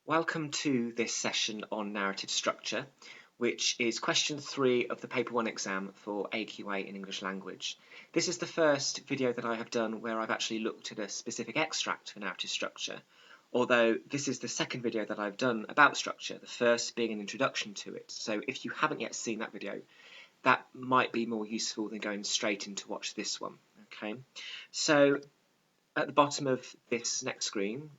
Welcome to this session on narrative structure, which is question 3 of the paper 1 exam for AQA in English language. This is the first video that I have done where I've actually looked at a specific extract for narrative structure, although this is the second video that I've done about structure, the first being an introduction to it. So if you haven't yet seen that video, that might be more useful than going straight in to watch this one. Okay, so at the bottom of this next screen,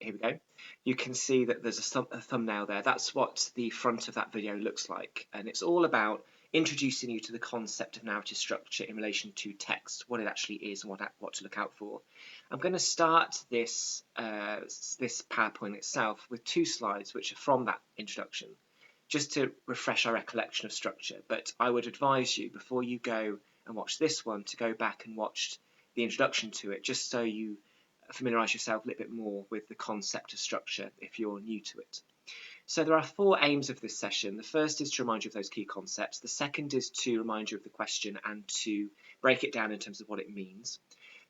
here we go. You can see that there's a thumbnail there. That's what the front of that video looks like. And it's all about introducing you to the concept of narrative structure in relation to text, what it actually is and what to look out for. I'm going to start this PowerPoint itself with 2 slides which are from that introduction, just to refresh our recollection of structure. But I would advise you, before you go and watch this one, to go back and watch the introduction to it, just so you familiarise yourself a little bit more with the concept of structure if you're new to it. So there are 4 aims of this session. The first is to remind you of those key concepts. The second is to remind you of the question and to break it down in terms of what it means.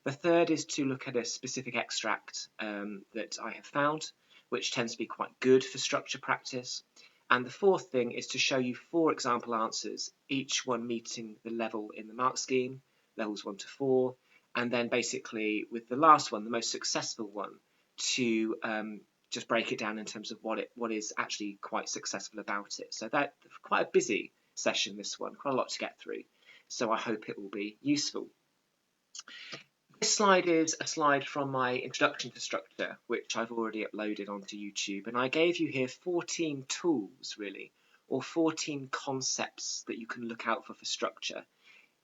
The third is to look at a specific extract that I have found, which tends to be quite good for structure practice. And the fourth thing is to show you 4 example answers, each one meeting the level in the mark scheme, levels 1 to 4, and then basically with the last one, the most successful one, to just break it down in terms of what is actually quite successful about it. So that's quite a busy session, this one, quite a lot to get through. So I hope it will be useful. This slide is a slide from my introduction to structure, which I've already uploaded onto YouTube. And I gave you here 14 tools, really, or 14 concepts that you can look out for structure.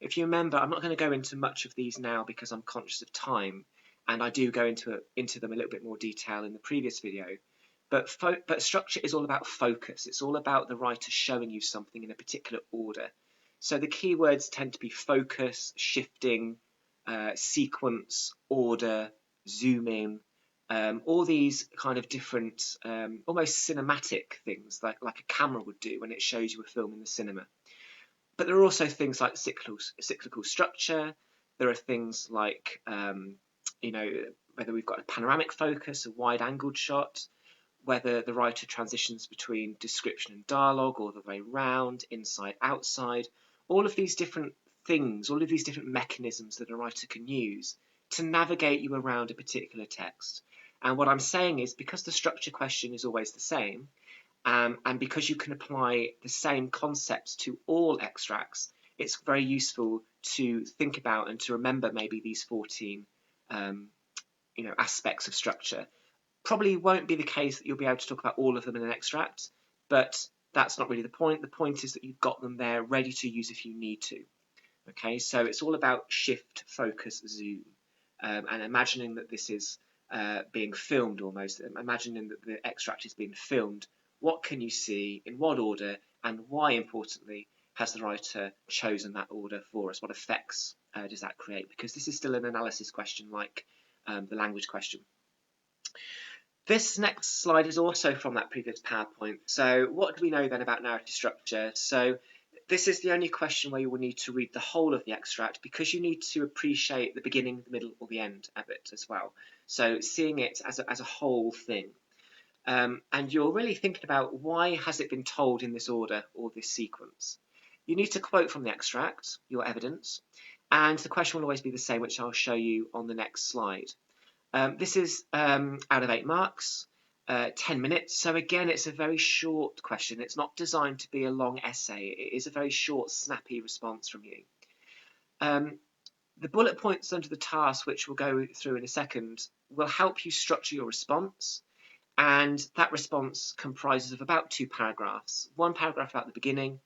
If you remember, I'm not going to go into much of these now because I'm conscious of time, and I do go into them a little bit more detail in the previous video. But structure is all about focus. It's all about the writer showing you something in a particular order. So the keywords tend to be focus, shifting, sequence, order, zoom in, all these kind of different, almost cinematic things like a camera would do when it shows you a film in the cinema. But there are also things like cyclical structure. There are things like, whether we've got a panoramic focus, a wide-angled shot, whether the writer transitions between description and dialogue or the way round, inside, outside. All of these different things, all of these different mechanisms that a writer can use to navigate you around a particular text. And what I'm saying is, because the structure question is always the same, and because you can apply the same concepts to all extracts, it's very useful to think about and to remember maybe these 14 aspects of structure. Probably won't be the case that you'll be able to talk about all of them in an extract, but that's not really the point. The point is that you've got them there ready to use if you need to. Okay, so it's all about shift, focus, zoom, and imagining that this is being filmed almost, imagining that the extract is being filmed. What can you see, in what order, and why, importantly, has the writer chosen that order for us? What effects does that create? Because this is still an analysis question like the language question. This next slide is also from that previous PowerPoint. So what do we know then about narrative structure? So this is the only question where you will need to read the whole of the extract, because you need to appreciate the beginning, the middle, or the end of it as well. So seeing it as a whole thing. And you're really thinking about, why has it been told in this order or this sequence? You need to quote from the extract, your evidence, and the question will always be the same, which I'll show you on the next slide. This is out of 8 marks, 10 minutes. So again, it's a very short question. It's not designed to be a long essay. It is a very short, snappy response from you. The bullet points under the task, which we'll go through in a second, will help you structure your response. And that response comprises of about 2 paragraphs. 1 paragraph about the beginning,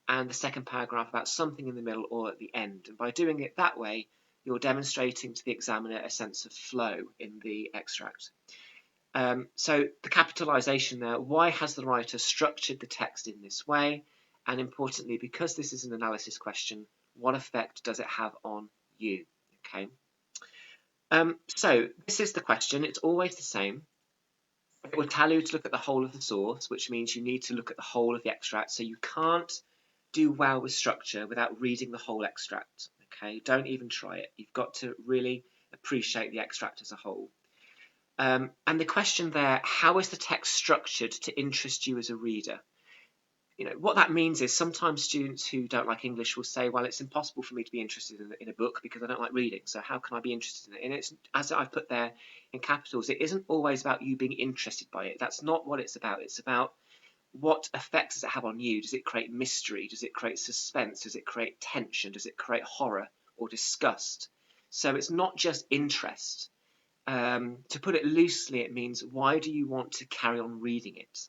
and the second paragraph about something in the middle or at the end. And by doing it that way, you're demonstrating to the examiner a sense of flow in the extract. So the capitalisation there, why has the writer structured the text in this way? And importantly, because this is an analysis question, what effect does it have on you? Okay. So this is the question. It's always the same. It will tell you to look at the whole of the source, which means you need to look at the whole of the extract. So you can't do well with structure without reading the whole extract. Okay, don't even try it. You've got to really appreciate the extract as a whole. And the question there, how is the text structured to interest you as a reader? What that means is sometimes students who don't like English will say, well, it's impossible for me to be interested in a book because I don't like reading, so how can I be interested in it? And it's, as I've put there in capitals, it isn't always about you being interested by it. That's not what it's about. It's about what effects does it have on you? Does it create mystery? Does it create suspense? Does it create tension? Does it create horror or disgust? So it's not just interest. To put it loosely, it means, why do you want to carry on reading it?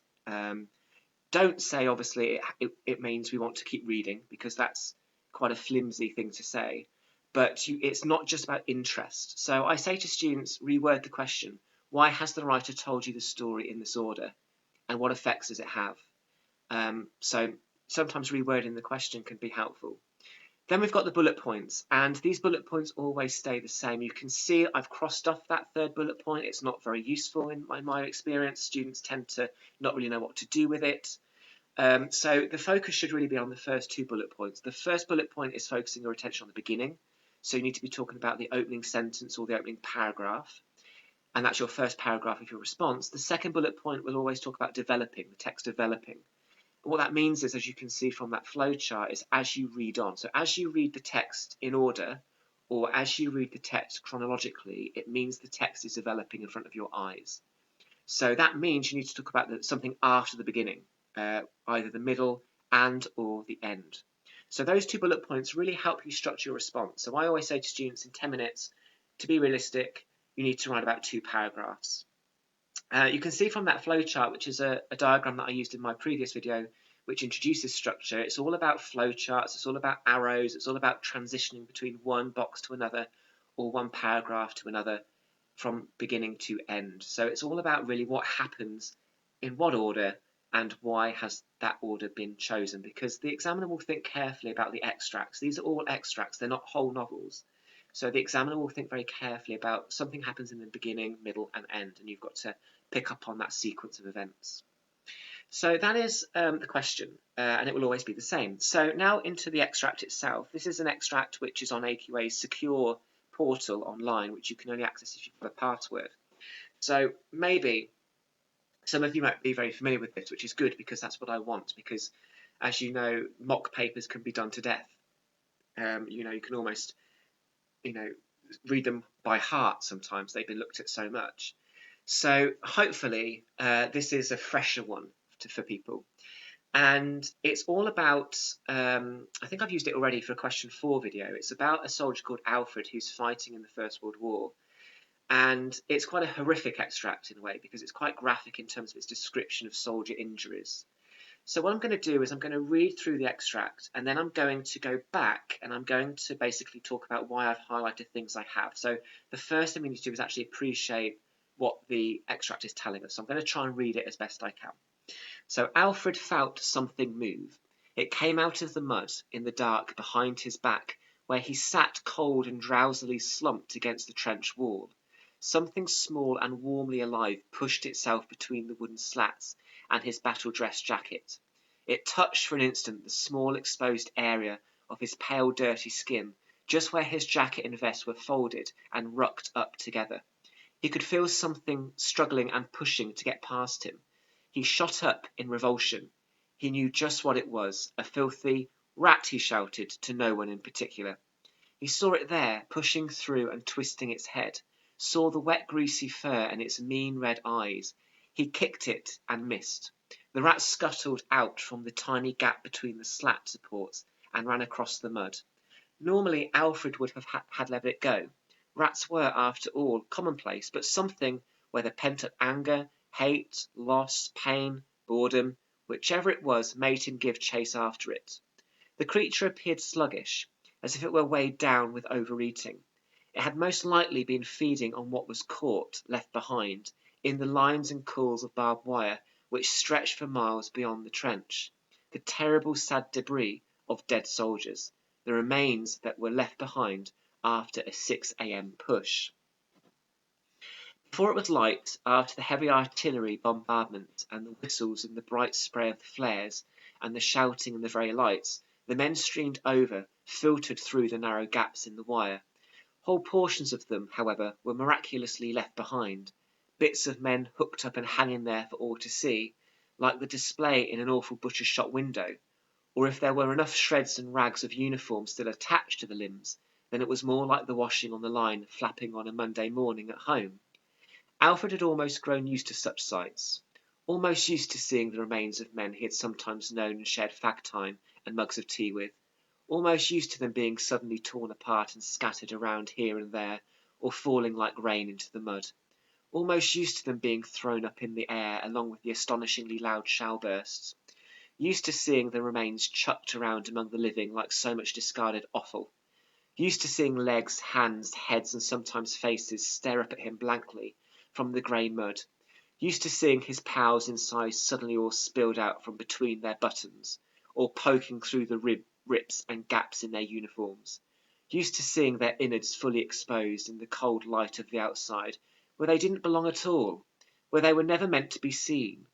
Don't say, obviously, it means we want to keep reading, because that's quite a flimsy thing to say. But it's not just about interest. So I say to students, reword the question. Why has the writer told you the story in this order? And what effects does it have? So sometimes rewording the question can be helpful. Then we've got the bullet points, and these bullet points always stay the same. You can see I've crossed off that third bullet point. It's not very useful in my experience. Students tend to not really know what to do with it. So the focus should really be on the first two bullet points. The first bullet point is focusing your attention on the beginning. So you need to be talking about the opening sentence or the opening paragraph. And that's your first paragraph of your response. The second bullet point will always talk about developing, the text developing. What that means is, as you can see from that flow chart, is as you read on. So as you read the text in order, or as you read the text chronologically, it means the text is developing in front of your eyes. So that means you need to talk about something after the beginning, either the middle and or the end. So those two bullet points really help you structure your response. So I always say to students, in 10 minutes, to be realistic, you need to write about 2 paragraphs. You can see from that flowchart, which is a diagram that I used in my previous video, which introduces structure. It's all about flowcharts, it's all about arrows, it's all about transitioning between one box to another, or one paragraph to another, from beginning to end. So it's all about really what happens in what order and why has that order been chosen, because the examiner will think carefully about the extracts. These are all extracts, they're not whole novels. So the examiner will think very carefully about something happens in the beginning, middle and end, and you've got to pick up on that sequence of events. So that is the question, and it will always be the same. So now into the extract itself. This is an extract which is on AQA's secure portal online, which you can only access if you've got a password. So maybe some of you might be very familiar with this, which is good, because that's what I want, because as you know, mock papers can be done to death. You can almost read them by heart sometimes. They've been looked at so much. So hopefully this is a fresher one for people. And it's all about, I think I've used it already for a question 4 video. It's about a soldier called Alfred who's fighting in the First World War. And it's quite a horrific extract in a way, because it's quite graphic in terms of its description of soldier injuries. So what I'm going to do is I'm going to read through the extract, and then I'm going to go back and I'm going to basically talk about why I've highlighted things I have. So the first thing we need to do is actually appreciate what the extract is telling us. So I'm going to try and read it as best I can. So Alfred felt something move. It came out of the mud in the dark behind his back, where he sat cold and drowsily slumped against the trench wall. Something small and warmly alive pushed itself between the wooden slats and his battle-dress jacket. It touched for an instant the small exposed area of his pale dirty skin, just where his jacket and vest were folded and rucked up together. He could feel something struggling and pushing to get past him. He shot up in revulsion. He knew just what it was, a filthy rat, he shouted, to no one in particular. He saw it there, pushing through and twisting its head, saw the wet greasy fur and its mean red eyes. He kicked it and missed. The rat scuttled out from the tiny gap between the slat supports and ran across the mud. Normally Alfred would have had let it go. Rats were, after all, commonplace, but something, whether pent-up anger, hate, loss, pain, boredom, whichever it was, made him give chase after it. The creature appeared sluggish, as if it were weighed down with overeating. It had most likely been feeding on what was caught, left behind, in the lines and cools of barbed wire which stretched for miles beyond the trench. The terrible sad debris of dead soldiers, the remains that were left behind after a 6 a.m. push. Before it was light, after the heavy artillery bombardment and the whistles and the bright spray of the flares and the shouting and the very lights, the men streamed over, filtered through the narrow gaps in the wire. Whole portions of them, however, were miraculously left behind. bits of men hooked up and hanging there for all to see, like the display in an awful butcher's shop window, or if there were enough shreds and rags of uniform still attached to the limbs, then it was more like the washing on the line flapping on a Monday morning at home. Alfred had almost grown used to such sights, almost used to seeing the remains of men he had sometimes known and shared fag time and mugs of tea with, almost used to them being suddenly torn apart and scattered around here and there, or falling like rain into the mud, almost used to them being thrown up in the air along with the astonishingly loud shell-bursts, used to seeing the remains chucked around among the living like so much discarded offal, used to seeing legs, hands, heads, and sometimes faces stare up at him blankly from the grey mud, used to seeing his pals inside suddenly all spilled out from between their buttons, or poking through the rips and gaps in their uniforms, used to seeing their innards fully exposed in the cold light of the outside, where they didn't belong at all, where they were never meant to be seen.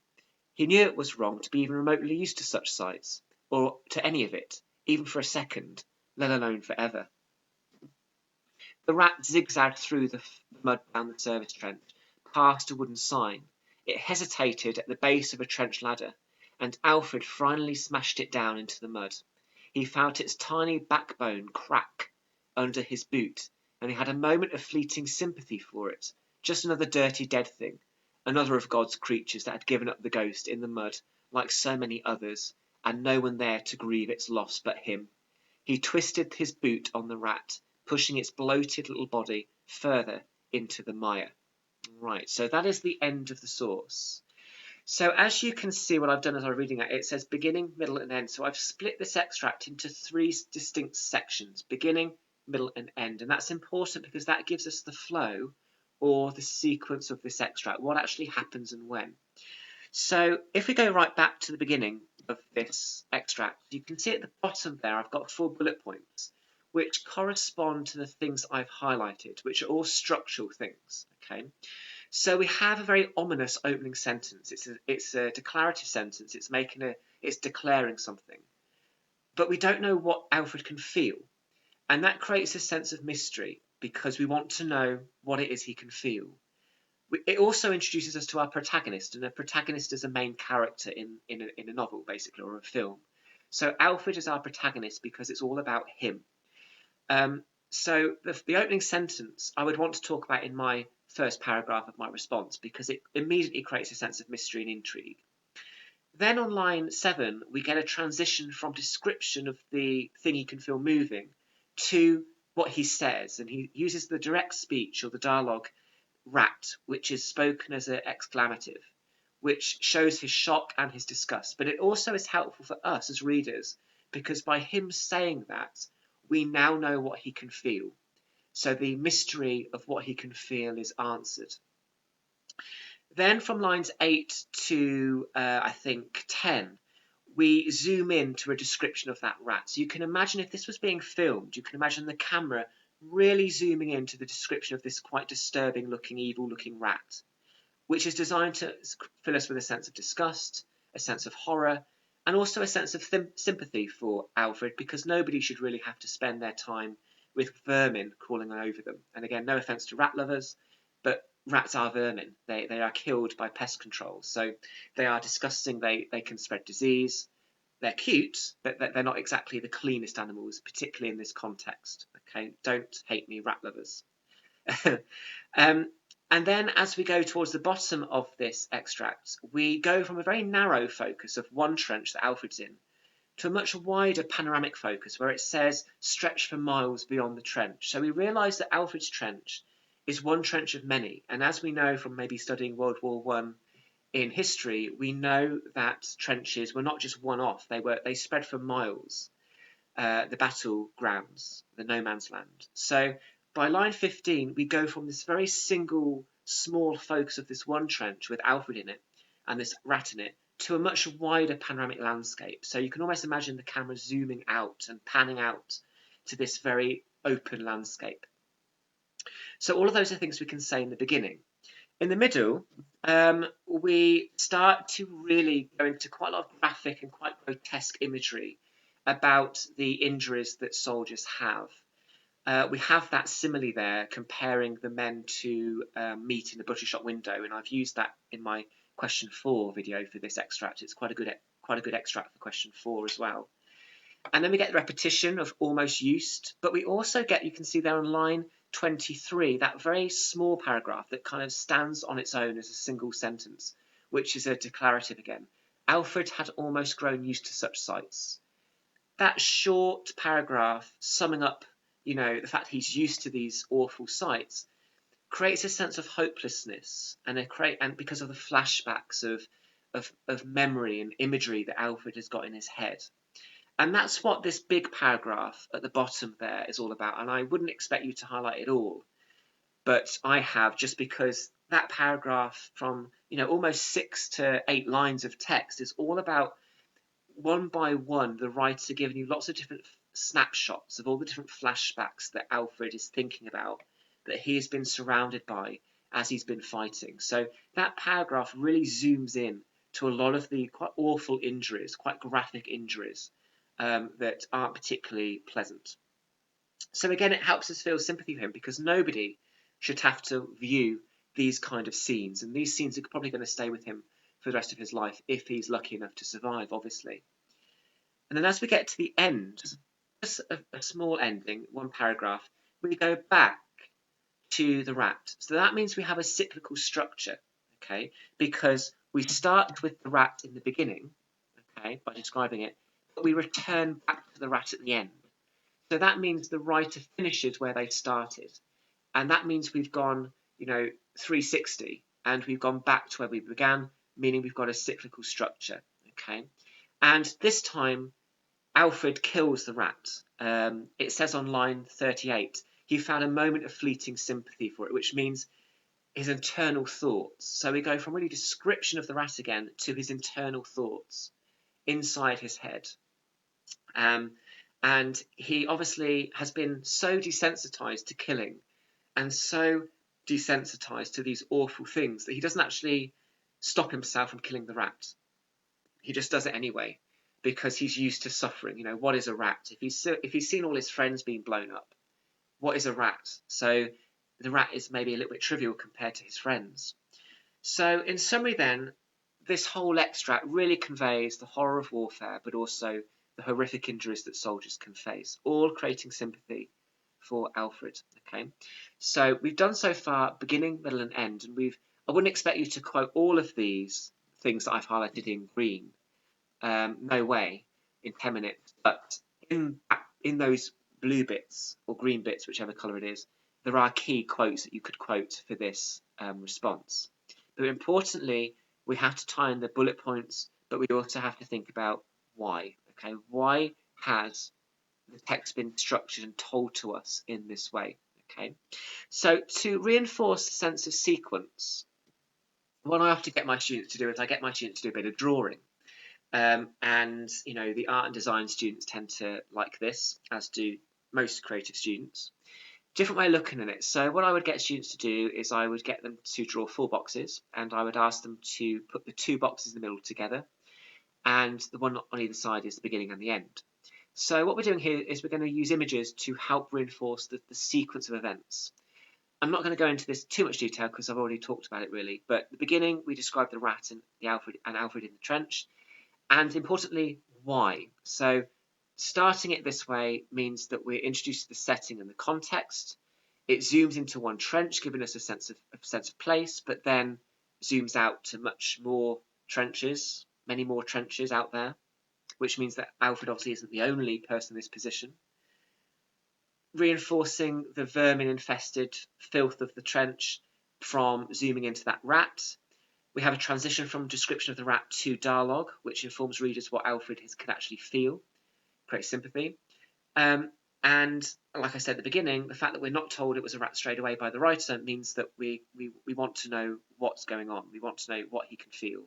He knew it was wrong to be even remotely used to such sights, or to any of it, even for a second, let alone forever. The rat zigzagged through the mud down the service trench, past a wooden sign. It hesitated at the base of a trench ladder, and Alfred finally smashed it down into the mud. He felt its tiny backbone crack under his boot, and he had a moment of fleeting sympathy for it. Just another dirty dead thing, another of God's creatures that had given up the ghost in the mud, like so many others, and no one there to grieve its loss but him. He twisted his boot on the rat, pushing its bloated little body further into the mire. Right, so that is the end of the source. So as you can see, what I've done as I'm reading it, it says beginning, middle, and end. So I've split this extract into three distinct sections, beginning, middle, and end. And that's important because that gives us the flow or the sequence of this extract, what actually happens and when. So if we go right back to the beginning of this extract, you can see at the bottom there I've got 4 bullet points which correspond to the things I've highlighted, which are all structural things. Okay, so we have a very ominous opening sentence. It's a declarative sentence. It's declaring something, but we don't know what Alfred can feel, and that creates a sense of mystery because we want to know what it is he can feel. It also introduces us to our protagonist, and a protagonist is a main character in a novel, basically, or a film. So Alfred is our protagonist because it's all about him. So the opening sentence I would want to talk about in my first paragraph of my response because it immediately creates a sense of mystery and intrigue. Then on line 7, we get a transition from description of the thing he can feel moving to what he says, and he uses the direct speech or the dialogue rat, which is spoken as an exclamative, which shows his shock and his disgust. But it also is helpful for us as readers because by him saying that, we now know what he can feel. So the mystery of what he can feel is answered. Then from lines 8 to, I think, 10, we zoom in to a description of that rat. So you can imagine if this was being filmed, you can imagine the camera really zooming into the description of this quite disturbing looking, evil looking rat, which is designed to fill us with a sense of disgust, a sense of horror, and also a sense of sympathy for Alfred, because nobody should really have to spend their time with vermin crawling over them. And again, no offence to rat lovers, but rats are vermin. They are killed by pest control. So they are disgusting. They can spread disease. They're cute, but they're not exactly the cleanest animals, particularly in this context. Okay, don't hate me, rat lovers. And then as we go towards the bottom of this extract, we go from a very narrow focus of one trench that Alfred's in to a much wider panoramic focus where it says stretch for miles beyond the trench. So we realise that Alfred's trench is one trench of many. And as we know from maybe studying World War I in history, we know that trenches were not just one-off. They spread for miles, the battlegrounds, the no man's land. So by line 15, we go from this very single, small focus of this one trench with Alfred in it and this rat in it to a much wider panoramic landscape. So you can almost imagine the camera zooming out and panning out to this very open landscape. So all of those are things we can say in the beginning. In the middle, we start to really go into quite a lot of graphic and quite grotesque imagery about the injuries that soldiers have. we have that simile there comparing the men to meat in the butcher shop window, and I've used that in my question 4 video for this extract. It's quite a good extract for question 4 as well. And then we get the repetition of almost used, but we also get, you can see there on line 23, that very small paragraph that kind of stands on its own as a single sentence, which is a declarative again. Alfred had almost grown used to such sights. That short paragraph summing up, the fact he's used to these awful sights creates a sense of hopelessness, and because of the flashbacks of memory and imagery that Alfred has got in his head. And that's what this big paragraph at the bottom there is all about. And I wouldn't expect you to highlight it all, but I have, just because that paragraph from almost 6 to 8 lines of text is all about, one by one, the writer giving you lots of different snapshots of all the different flashbacks that Alfred is thinking about, that he has been surrounded by as he's been fighting. So that paragraph really zooms in to a lot of the quite awful injuries, quite graphic injuries that aren't particularly pleasant. So again, it helps us feel sympathy for him, because nobody should have to view these kind of scenes, and these scenes are probably going to stay with him for the rest of his life if he's lucky enough to survive, obviously. And then as we get to the end, just a small ending, one paragraph, we go back to the rat. So that means we have a cyclical structure, okay? Because we start with the rat in the beginning, okay, by describing it, but we return back to the rat at the end. So that means the writer finishes where they started. And that means we've gone, 360, and we've gone back to where we began, meaning we've got a cyclical structure, okay? And this time, Alfred kills the rat. It says on line 38, he found a moment of fleeting sympathy for it, which means his internal thoughts. So we go from really description of the rat again to his internal thoughts inside his head. And he obviously has been so desensitized to killing and so desensitized to these awful things that he doesn't actually stop himself from killing the rat. He just does it anyway, because he's used to suffering. What is a rat? If he's seen all his friends being blown up, what is a rat? So the rat is maybe a little bit trivial compared to his friends. So in summary then, this whole extract really conveys the horror of warfare, but also the horrific injuries that soldiers can face, all creating sympathy for Alfred. Okay, so we've done so far beginning, middle, and end, and I wouldn't expect you to quote all of these things that I've highlighted in green. No way, in 10 minutes. But in those blue bits or green bits, whichever colour it is, there are key quotes that you could quote for this response. But importantly, we have to tie in the bullet points, but we also have to think about why. Okay, why has the text been structured and told to us in this way? Okay, so to reinforce the sense of sequence, what I have to get my students to do is I get my students to do a bit of drawing. And the art and design students tend to like this, as do most creative students. Different way of looking at it. So what I would get students to do is I would get them to draw 4 boxes, and I would ask them to put the 2 boxes in the middle together, and the one on either side is the beginning and the end. So what we're doing here is we're going to use images to help reinforce the sequence of events. I'm not going to go into this too much detail because I've already talked about it really, but at the beginning we described the rat and Alfred in the trench. And importantly, why? So starting it this way means that we're introduced to the setting and the context. It zooms into one trench, giving us a sense of place, but then zooms out to much more trenches, many more trenches out there, which means that Alfred obviously isn't the only person in this position. Reinforcing the vermin-infested filth of the trench from zooming into that rat. We have a transition from description of the rat to dialogue, which informs readers what Alfred can actually feel, creates sympathy. And like I said at the beginning, the fact that we're not told it was a rat straight away by the writer means that we want to know what's going on. We want to know what he can feel.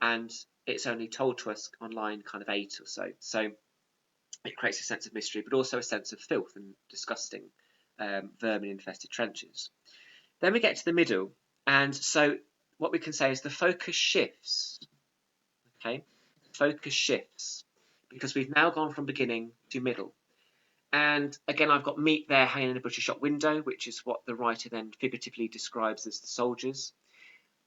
And it's only told to us on line kind of 8 or so. So it creates a sense of mystery, but also a sense of filth and disgusting vermin-infested trenches. Then we get to the middle, and so what we can say is the focus shifts. Okay, focus shifts because we've now gone from beginning to middle, And again, I've got meat there hanging in a butcher shop window, which is what the writer then figuratively describes as the soldiers.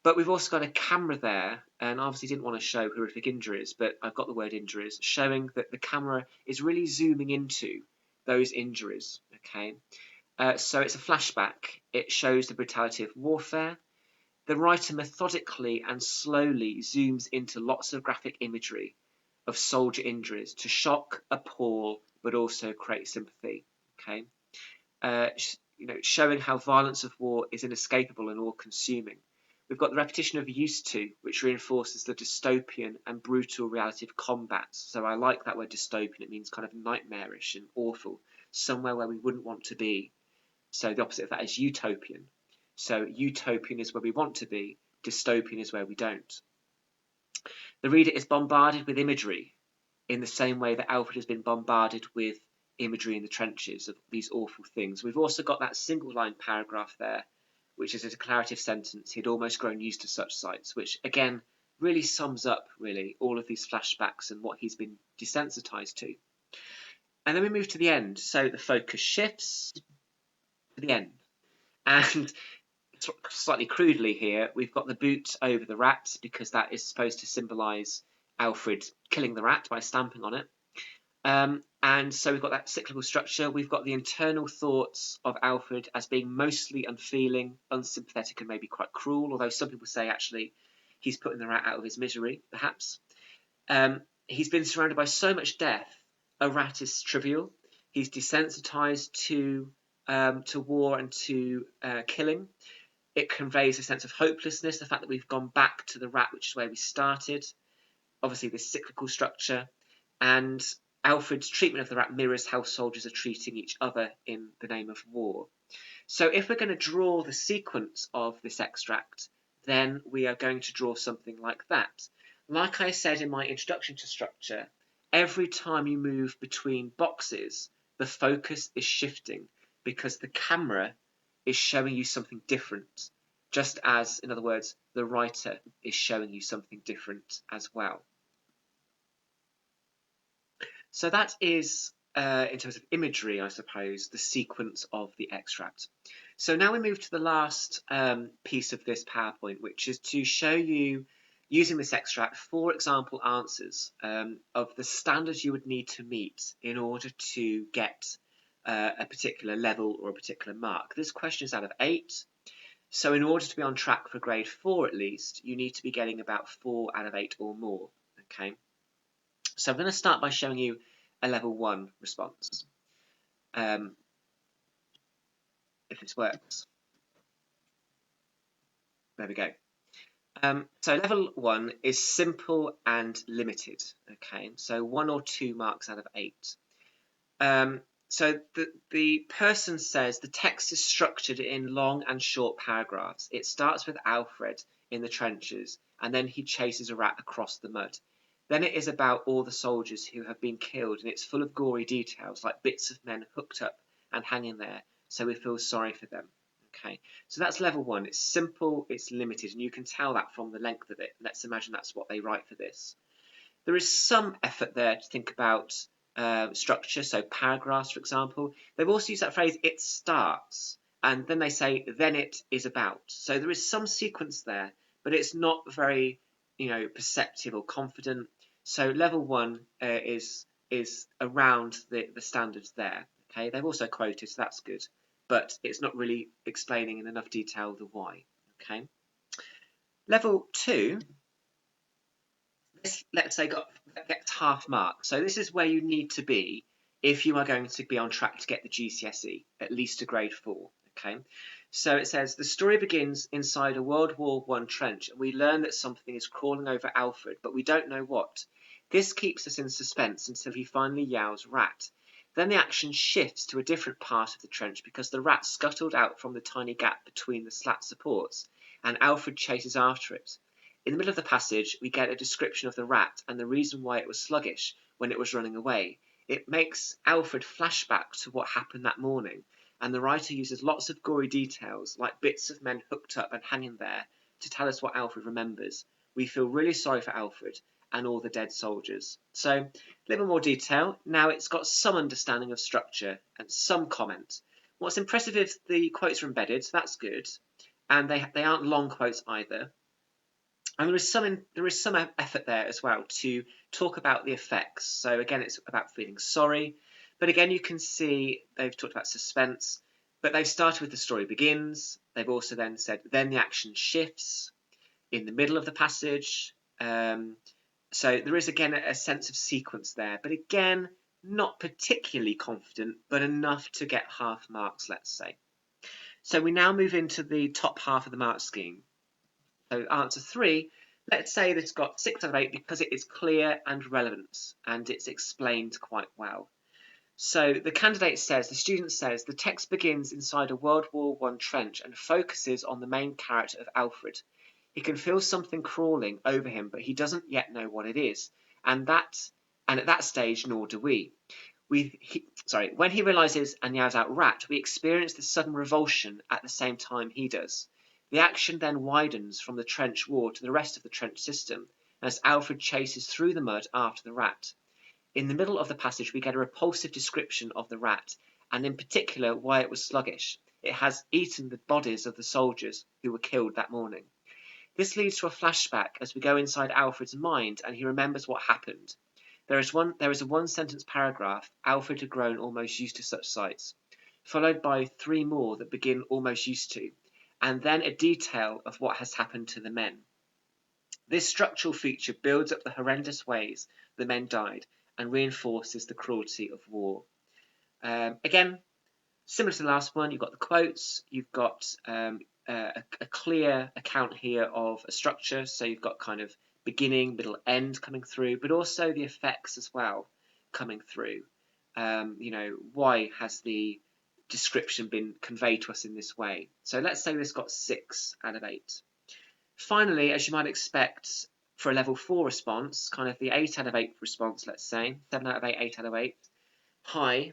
But we've also got a camera there, and obviously didn't want to show horrific injuries, but I've got the word injuries, showing that the camera is really zooming into those injuries. Okay, so it's a flashback. It shows the brutality of warfare. The writer methodically and slowly zooms into lots of graphic imagery of soldier injuries to shock, appall, but also create sympathy. Okay, showing how violence of war is inescapable and all-consuming. We've got the repetition of used to, which reinforces the dystopian and brutal reality of combat. So I like that word dystopian. It means kind of nightmarish and awful, somewhere where we wouldn't want to be. So the opposite of that is utopian. So utopian is where we want to be, dystopian is where we don't. The reader is bombarded with imagery in the same way that Alfred has been bombarded with imagery in the trenches of these awful things. We've also got that single line paragraph there, which is a declarative sentence. He'd almost grown used to such sights, which again really sums up really all of these flashbacks and what he's been desensitized to. And then we move to the end. So the focus shifts to the end. And slightly crudely here, we've got the boot over the rat because that is supposed to symbolise Alfred killing the rat by stamping on it. And so we've got that cyclical structure. We've got the internal thoughts of Alfred as being mostly unfeeling, unsympathetic, and maybe quite cruel, although some people say actually he's putting the rat out of his misery, perhaps. He's been surrounded by so much death, a rat is trivial. He's desensitised to war and to killing. It conveys a sense of hopelessness, the fact that we've gone back to the rat, which is where we started. Obviously, this cyclical structure. And Alfred's treatment of the rat mirrors how soldiers are treating each other in the name of war. So if we're going to draw the sequence of this extract, then we are going to draw something like that. Like I said in my introduction to structure, every time you move between boxes, the focus is shifting because the camera is showing you something different, just as, in other words, the writer is showing you something different as well. So that is, in terms of imagery, I suppose, the sequence of the extract. So now we move to the last piece of this PowerPoint, which is to show you, using this extract, 4 example answers of the standards you would need to meet in order to get a particular level or a particular mark. This question is out of 8. So in order to be on track for grade 4 at least, you need to be getting about 4 out of 8 or more. Okay. So I'm going to start by showing you a level 1 response. If this works. There we go. So level 1 is simple and limited. Okay, so 1 or 2 marks out of 8. So the person says the text is structured in long and short paragraphs. It starts with Alfred in the trenches, and then he chases a rat across the mud. Then it is about all the soldiers who have been killed, and it's full of gory details, like bits of men hooked up and hanging there, so we feel sorry for them. Okay, so that's level 1. It's simple, it's limited, and you can tell that from the length of it. Let's imagine that's what they write for this. There is some effort there to think about structure, so paragraphs, for example. They've also used that phrase, it starts, and then they say, then it is about. So there is some sequence there, but it's not very, perceptive or confident. So level 1 is around the standards there. Okay, they've also quoted, so that's good, but it's not really explaining in enough detail the why. Okay, level 2. This, let's say, gets half mark. So this is where you need to be if you are going to be on track to get the GCSE, at least to grade 4. Okay, so it says the story begins inside a World War I trench, and we learn that something is crawling over Alfred, but we don't know what. This keeps us in suspense until he finally yowls rat. Then the action shifts to a different part of the trench because the rat scuttled out from the tiny gap between the slat supports, and Alfred chases after it. In the middle of the passage, we get a description of the rat and the reason why it was sluggish when it was running away. It makes Alfred flashback to what happened that morning, and the writer uses lots of gory details, like bits of men hooked up and hanging there, to tell us what Alfred remembers. We feel really sorry for Alfred, and all the dead soldiers. So a little more detail. Now it's got some understanding of structure and some comment. What's impressive is the quotes are embedded, so that's good. And they aren't long quotes either. And there is some effort there as well to talk about the effects. So again, it's about feeling sorry. But again, you can see they've talked about suspense, but they've started with the story begins. They've also then said, then the action shifts in the middle of the passage. So there is again a sense of sequence there, but again, not particularly confident, but enough to get half marks, let's say. So we now move into the top half of the mark scheme. So answer 3, let's say that it's got 6 out of 8 because it is clear and relevant and it's explained quite well. So the student says, the text begins inside a World War I trench and focuses on the main character of Alfred. He can feel something crawling over him, but he doesn't yet know what it is. And at that stage, nor do we. When he realizes and yells out rat, we experience the sudden revulsion at the same time he does. The action then widens from the trench war to the rest of the trench system, as Alfred chases through the mud after the rat. In the middle of the passage, we get a repulsive description of the rat, and in particular why it was sluggish. It has eaten the bodies of the soldiers who were killed that morning. This leads to a flashback as we go inside Alfred's mind and he remembers what happened. There is a one-sentence paragraph, Alfred had grown almost used to such sights, followed by 3 more that begin almost used to, and then a detail of what has happened to the men. This structural feature builds up the horrendous ways the men died and reinforces the cruelty of war. Again, similar to the last one, you've got the quotes, you've got a clear account here of a structure, so you've got kind of beginning, middle, end coming through, but also the effects as well coming through. Why has the description been conveyed to us in this way? So let's say this got 6 out of 8. Finally, as you might expect for a level 4 response, kind of the 8 out of 8 response, let's say, 7 out of 8, 8 out of 8, high.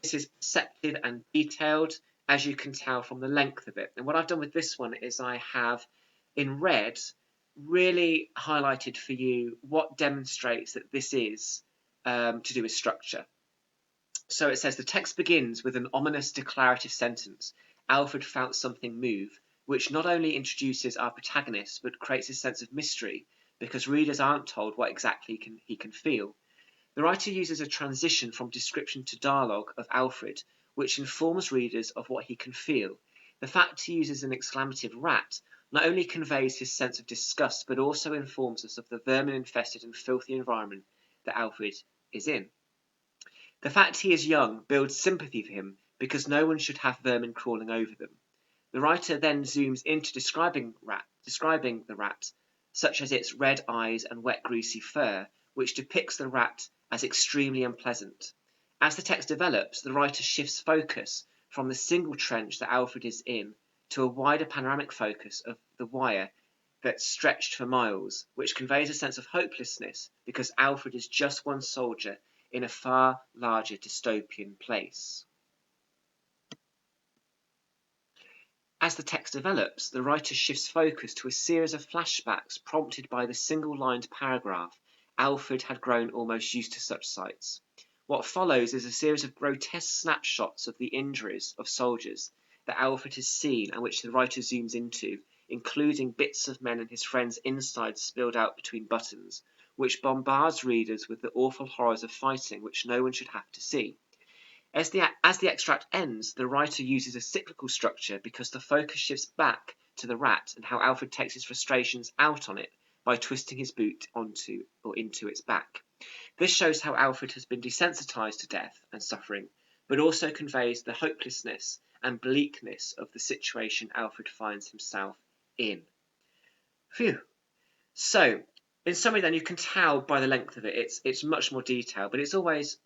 This is perceptive and detailed, as you can tell from the length of it. And what I've done with this one is I have, in red, really highlighted for you what demonstrates that this is to do with structure. So it says the text begins with an ominous declarative sentence. Alfred felt something move, which not only introduces our protagonist, but creates a sense of mystery, because readers aren't told what exactly he can feel. The writer uses a transition from description to dialogue of Alfred, which informs readers of what he can feel. The fact he uses an exclamative rat not only conveys his sense of disgust, but also informs us of the vermin-infested and filthy environment that Alfred is in. The fact he is young builds sympathy for him, because no one should have vermin crawling over them. The writer then zooms into describing the rat, such as its red eyes and wet greasy fur, which depicts the rat as extremely unpleasant. As the text develops, the writer shifts focus from the single trench that Alfred is in to a wider panoramic focus of the wire that's stretched for miles, which conveys a sense of hopelessness because Alfred is just one soldier in a far larger dystopian place. As the text develops, the writer shifts focus to a series of flashbacks prompted by the single-lined paragraph, Alfred had grown almost used to such sights. What follows is a series of grotesque snapshots of the injuries of soldiers that Alfred has seen and which the writer zooms into, including bits of men and his friends' insides spilled out between buttons, which bombards readers with the awful horrors of fighting which no one should have to see. As the extract ends, the writer uses a cyclical structure because the focus shifts back to the rat and how Alfred takes his frustrations out on it by twisting his boot onto or into its back. This shows how Alfred has been desensitized to death and suffering, but also conveys the hopelessness and bleakness of the situation Alfred finds himself in. Phew. So, in summary then, you can tell by the length of it, it's much more detailed, but it's always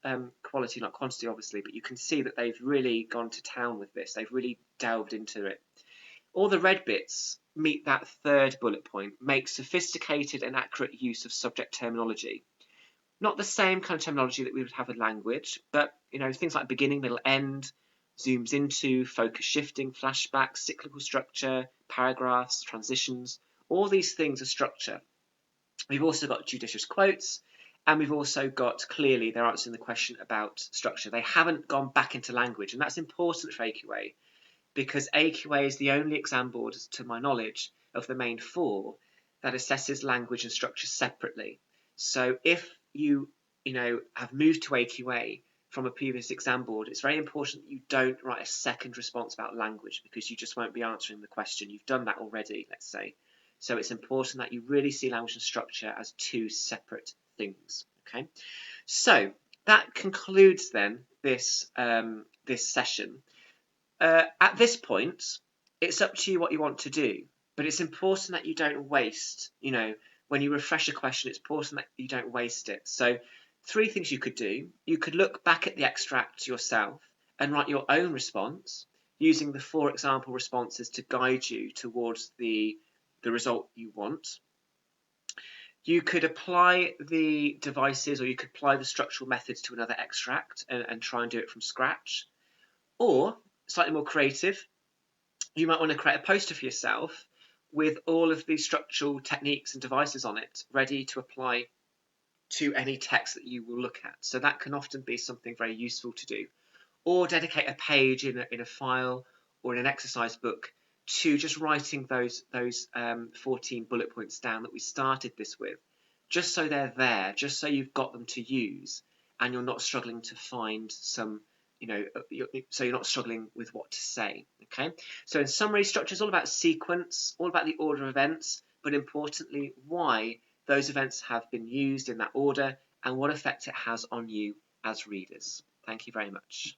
quality, not quantity, obviously, but you can see that they've really gone to town with this. They've really delved into it. All the red bits meet that third bullet point, make sophisticated and accurate use of subject terminology. Not the same kind of terminology that we would have with language, but things like beginning, middle, end, zooms into, focus shifting, flashbacks, cyclical structure, paragraphs, transitions, all these things are structure. We've also got judicious quotes, and we've also got clearly they're answering the question about structure. They haven't gone back into language, and that's important for AQA because AQA is the only exam board, to my knowledge, of the main four that assesses language and structure separately. So if you have moved to AQA from a previous exam board, it's very important that you don't write a second response about language because you just won't be answering the question. You've done that already, let's say. So it's important that you really see language and structure as two separate things. Okay, so that concludes then this session. At this point, it's up to you what you want to do, but it's important that you don't waste, when you refresh a question, it's important that you don't waste it. So 3 things you could do. You could look back at the extract yourself and write your own response using the 4 example responses to guide you towards the result you want. You could apply the devices or you could apply the structural methods to another extract and try and do it from scratch. Or, slightly more creative, you might want to create a poster for yourself with all of the structural techniques and devices on it ready to apply to any text that you will look at. So that can often be something very useful to do. Or dedicate a page in a file or in an exercise book to just writing those 14 bullet points down that we started this with, just so they're there, just so you've got them to use and you're not struggling to find some, so you're not struggling with what to say. Okay, so in summary, structure is all about sequence, all about the order of events, but importantly, why those events have been used in that order and what effect it has on you as readers. Thank you very much.